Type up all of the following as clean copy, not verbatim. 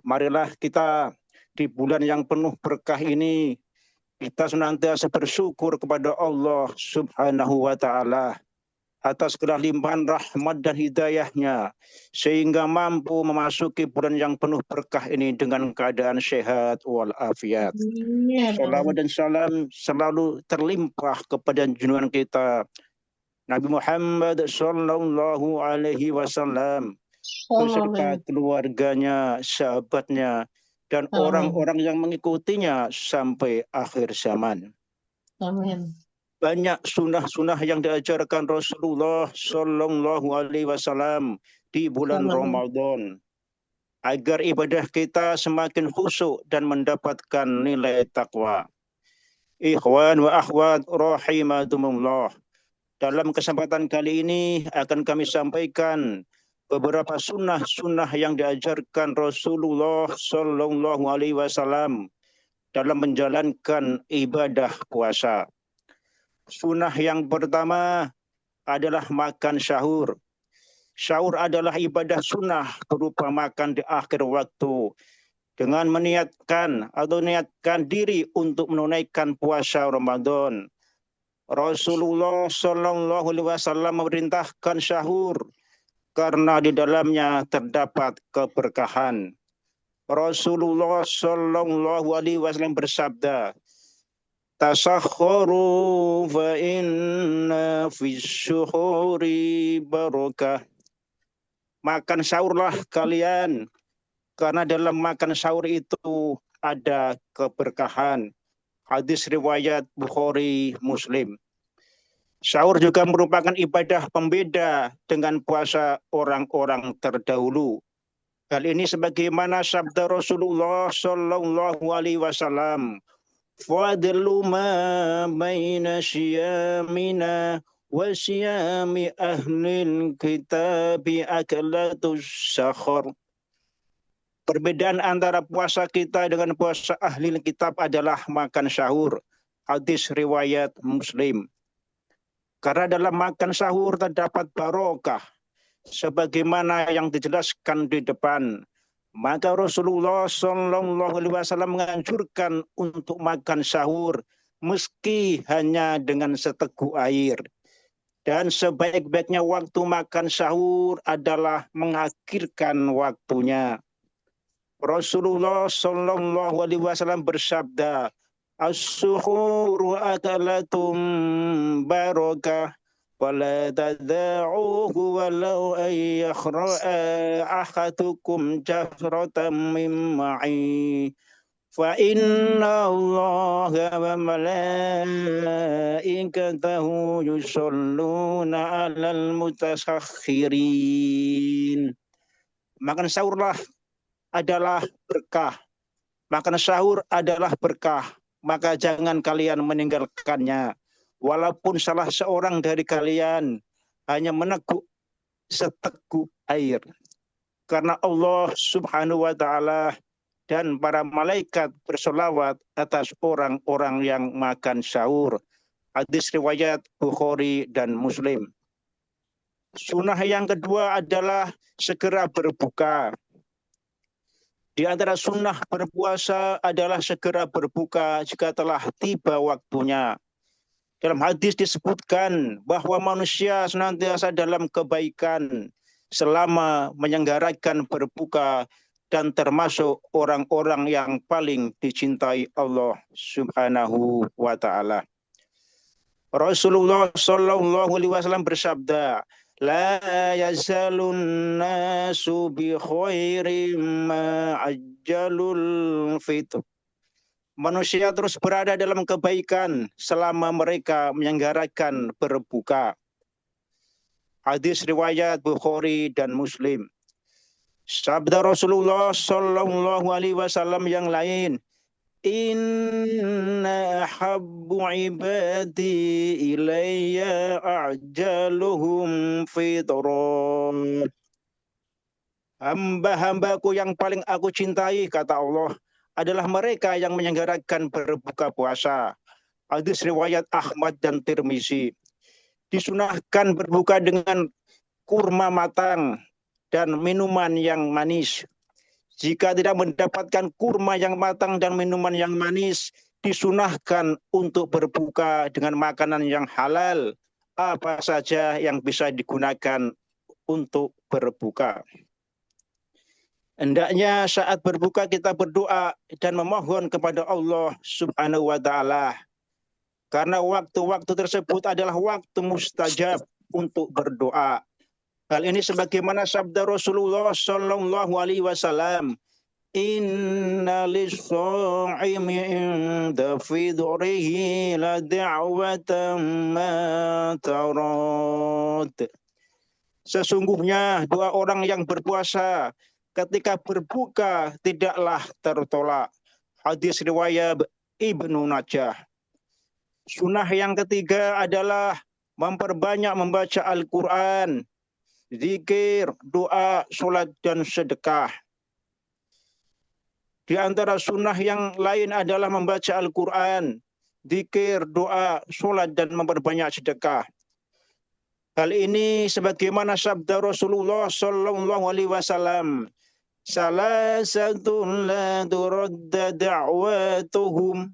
Marilah kita di bulan yang penuh berkah ini, kita senantiasa bersyukur kepada Allah Subhanahu wa Ta'ala atas segala limpahan rahmat dan hidayahnya, sehingga mampu memasuki bulan yang penuh berkah ini dengan keadaan sehat walafiat. Salawat dan salam selalu terlimpah kepada junjungan kita Nabi Muhammad Sallallahu Alaihi Wasallam beserta keluarganya, sahabatnya, dan orang-orang yang mengikutinya sampai akhir zaman. Amin. Banyak sunnah-sunnah yang diajarkan Rasulullah Sallallahu Alaihi Wasallam di bulan Ramadan agar ibadah kita semakin khusyuk dan mendapatkan nilai takwa. Ikhwan wa akhwat rahimakumullah. Dalam kesempatan kali ini akan kami sampaikan beberapa sunnah-sunnah yang diajarkan Rasulullah Sallallahu Alaihi Wasallam dalam menjalankan ibadah puasa. Sunnah yang pertama adalah makan sahur. Sahur adalah ibadah sunnah berupa makan di akhir waktu dengan meniatkan diri untuk menunaikan puasa Ramadan. Rasulullah Shallallahu Alaihi Wasallam memerintahkan sahur karena di dalamnya terdapat keberkahan. Rasulullah Shallallahu Alaihi Wasallam bersabda, "Tasakhuru fa inna fis syuhuri barakah." Makan sahurlah kalian, karena dalam makan sahur itu ada keberkahan. Hadis riwayat Bukhari Muslim. Sahur juga merupakan ibadah pembeda dengan puasa orang-orang terdahulu. Hal ini sebagaimana sabda Rasulullah Sallallahu Alaihi Wasallam, "Fadlu ma baina syiyamina wa syiyami ahlil kitabi aklatus sahur." Perbedaan antara puasa kita dengan puasa ahli kitab adalah makan sahur. Hadis riwayat Muslim. Karena dalam makan sahur terdapat barokah, sebagaimana yang dijelaskan di depan. Maka Rasulullah Shallallahu Alaihi Wasallam menganjurkan untuk makan sahur meski hanya dengan seteguk air. Dan sebaik-baiknya waktu makan sahur adalah mengakhirkan waktunya. Rasulullah Shallallahu Alaihi Wasallam bersabda, "As-suhuru akalatum barakah, wala tada'uhu walau ayyakhra'a ahadukum jafratan min ma'i, fa inna Allah wa malaikatahu yusalluna 'alal mutasakhirin." Makan sahurlah adalah berkah. Makan sahur adalah berkah, maka jangan kalian meninggalkannya. Walaupun salah seorang dari kalian hanya meneguk seteguk air. Karena Allah Subhanahu wa Ta'ala dan para malaikat bersolawat atas orang-orang yang makan sahur. Hadis riwayat Bukhari dan Muslim. Sunnah yang kedua adalah segera berbuka. Di antara sunnah berpuasa adalah segera berbuka jika telah tiba waktunya. Dalam hadis disebutkan bahwa manusia senantiasa dalam kebaikan selama menyelenggarakan berbuka dan termasuk orang-orang yang paling dicintai Allah Subhanahu wa Ta'ala. Rasulullah Shallallahu Alaihi Wasallam bersabda, "La yazalun nasu bi khairim ma'ajjalul fitr." Manusia terus berada dalam kebaikan selama mereka menyelenggarakan berbuka. Hadis riwayat Bukhari dan Muslim. Sabda Rasulullah Shallallahu Alaihi Wasallam yang lain, "Inna habbu ibadi ilayya a'jaluhum fitran." Hamba-hambaku yang paling aku cintai, kata Allah, adalah mereka yang menyelenggarakan berbuka puasa. Hadis riwayat Ahmad dan Tirmizi. Disunahkan berbuka dengan kurma matang dan minuman yang manis. Jika tidak mendapatkan kurma yang matang dan minuman yang manis, disunahkan untuk berbuka dengan makanan yang halal, apa saja yang bisa digunakan untuk berbuka. Hendaknya saat berbuka kita berdoa dan memohon kepada Allah Subhanahu wa taala. Karena waktu-waktu tersebut adalah waktu mustajab untuk berdoa. Hal ini sebagaimana sabda Rasulullah Shallallahu Alaihi Wasallam, Inna lis-sha'imi inda fidrihi la da'watan ma tarad. Sesungguhnya doa orang yang berpuasa ketika berbuka tidaklah tertolak. Hadis riwayat Ibnu Najah. Sunnah yang ketiga adalah memperbanyak membaca Al-Quran, zikir, doa, sholat, dan sedekah. Di antara sunnah yang lain adalah membaca Al-Quran, zikir, doa, sholat, dan memperbanyak sedekah. Hal ini sebagaimana sabda Rasulullah Sallallahu Alaihi Wasallam, Salasatun la turadda da'watuhum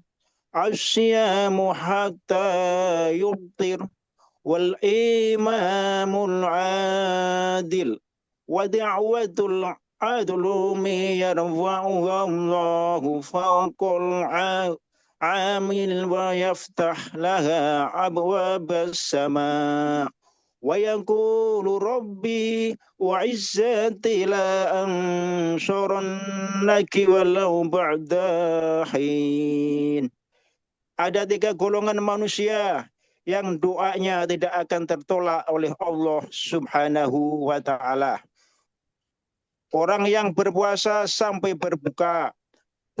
asyamu hatta yubtir wal imamul adil wa da'watul adlumi yarfa'uha Allahu fawqal amil wa yaftah laha abwabas sama' wa yaqulu rabbi wa izzati la ansurannaki walau ba'da hin. Ada tiga golongan manusia yang doanya tidak akan tertolak oleh Allah Subhanahu wa taala. Orang yang berpuasa sampai berbuka,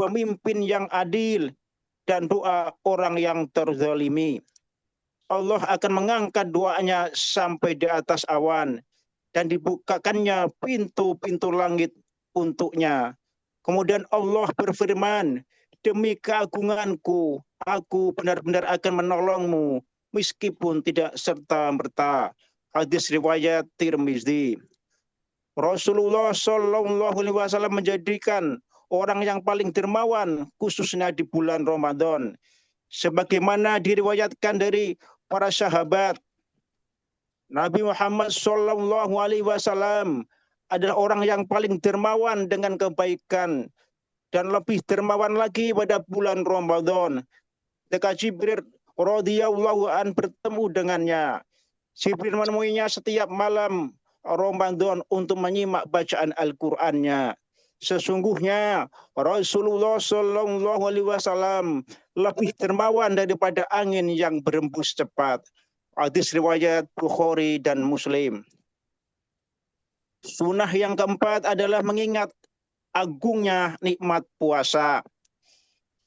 pemimpin yang adil, dan doa orang yang terzalimi. Allah akan mengangkat doanya sampai di atas awan dan dibukakannya pintu-pintu langit untuknya. Kemudian Allah berfirman, demi keagunganku, aku benar-benar akan menolongmu meskipun tidak serta-merta. Hadis riwayat Tirmizi. Rasulullah Shallallahu Alaihi Wasallam menjadikan orang yang paling dermawan khususnya di bulan Ramadan. Sebagaimana diriwayatkan dari para sahabat, Nabi Muhammad Shallallahu Alaihi Wasallam adalah orang yang paling dermawan dengan kebaikan dan lebih dermawan lagi pada bulan Ramadan. Ketika Jibril radhiyallahu an bertemu dengannya, Jibril menemuinya setiap malam Ramadan untuk menyimak bacaan Al-Qur'annya. Sesungguhnya Rasulullah Shallallahu Alaihi Wasallam lebih dermawan daripada angin yang berembus cepat. Hadis riwayat Bukhari dan Muslim. Sunnah yang keempat adalah mengingat agungnya nikmat puasa.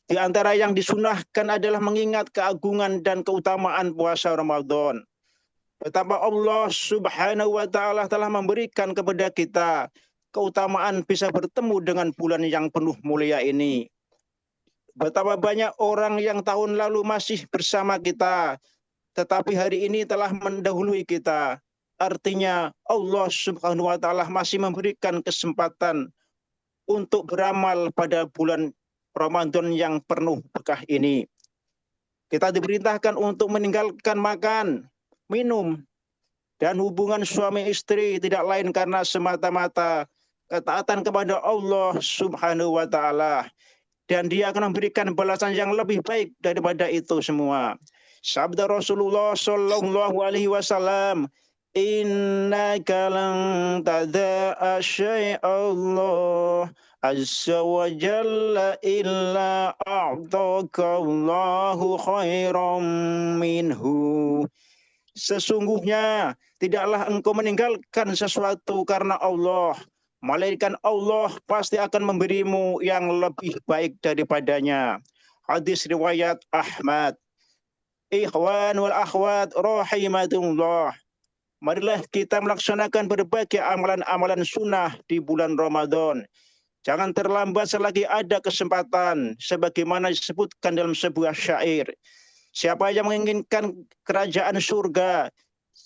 Di antara yang disunahkan adalah mengingat keagungan dan keutamaan puasa Ramadan. Betapa Allah Subhanahu wa taala telah memberikan kepada kita keutamaan bisa bertemu dengan bulan yang penuh mulia ini. Betapa banyak orang yang tahun lalu masih bersama kita, tetapi hari ini telah mendahului kita. Artinya Allah Subhanahu wa taala masih memberikan kesempatan untuk beramal pada bulan Ramadan yang penuh berkah ini. Kita diperintahkan untuk meninggalkan makan, minum, dan hubungan suami istri tidak lain karena semata-mata ketaatan kepada Allah Subhanahu wa taala, dan Dia akan memberikan balasan yang lebih baik daripada itu semua. Sabda Rasulullah Shallallahu Alaihi Wasallam, Innaka lan tada'a syai'allah azza wa jalla illa a'taka Allahu khairan minhu. Sesungguhnya tidaklah engkau meninggalkan sesuatu karena Allah, melainkan Allah pasti akan memberimu yang lebih baik daripadanya. Hadis riwayat Ahmad. Ikhwan wal akhwat rahimakumullah. Marilah kita melaksanakan berbagai amalan-amalan sunnah di bulan Ramadan. Jangan terlambat selagi ada kesempatan, sebagaimana disebutkan dalam sebuah syair. Siapa yang menginginkan kerajaan surga,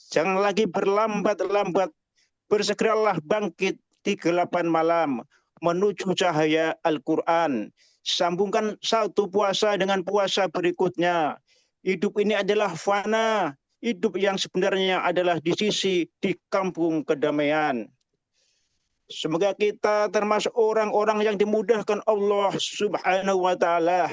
jangan lagi berlambat-lambat, bersegeralah bangkit di 8 malam. menuju cahaya Al-Quran. Sambungkan satu puasa dengan puasa berikutnya. Hidup ini adalah fana. Hidup yang sebenarnya adalah di sisi di kampung kedamaian. Semoga kita termasuk orang-orang yang dimudahkan Allah Subhanahu wa taala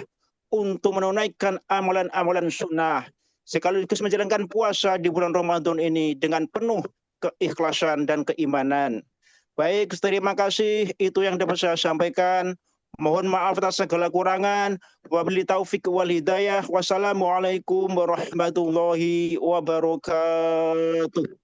untuk menunaikan amalan-amalan sunnah sekaligus menjalankan puasa di bulan Ramadan ini dengan penuh keikhlasan dan keimanan. Baik, terima kasih. Itu yang dapat saya sampaikan. Mohon maaf atas segala kurangan. Wabillahi taufik wal hidayah. Wassalamualaikum warahmatullahi wabarakatuh.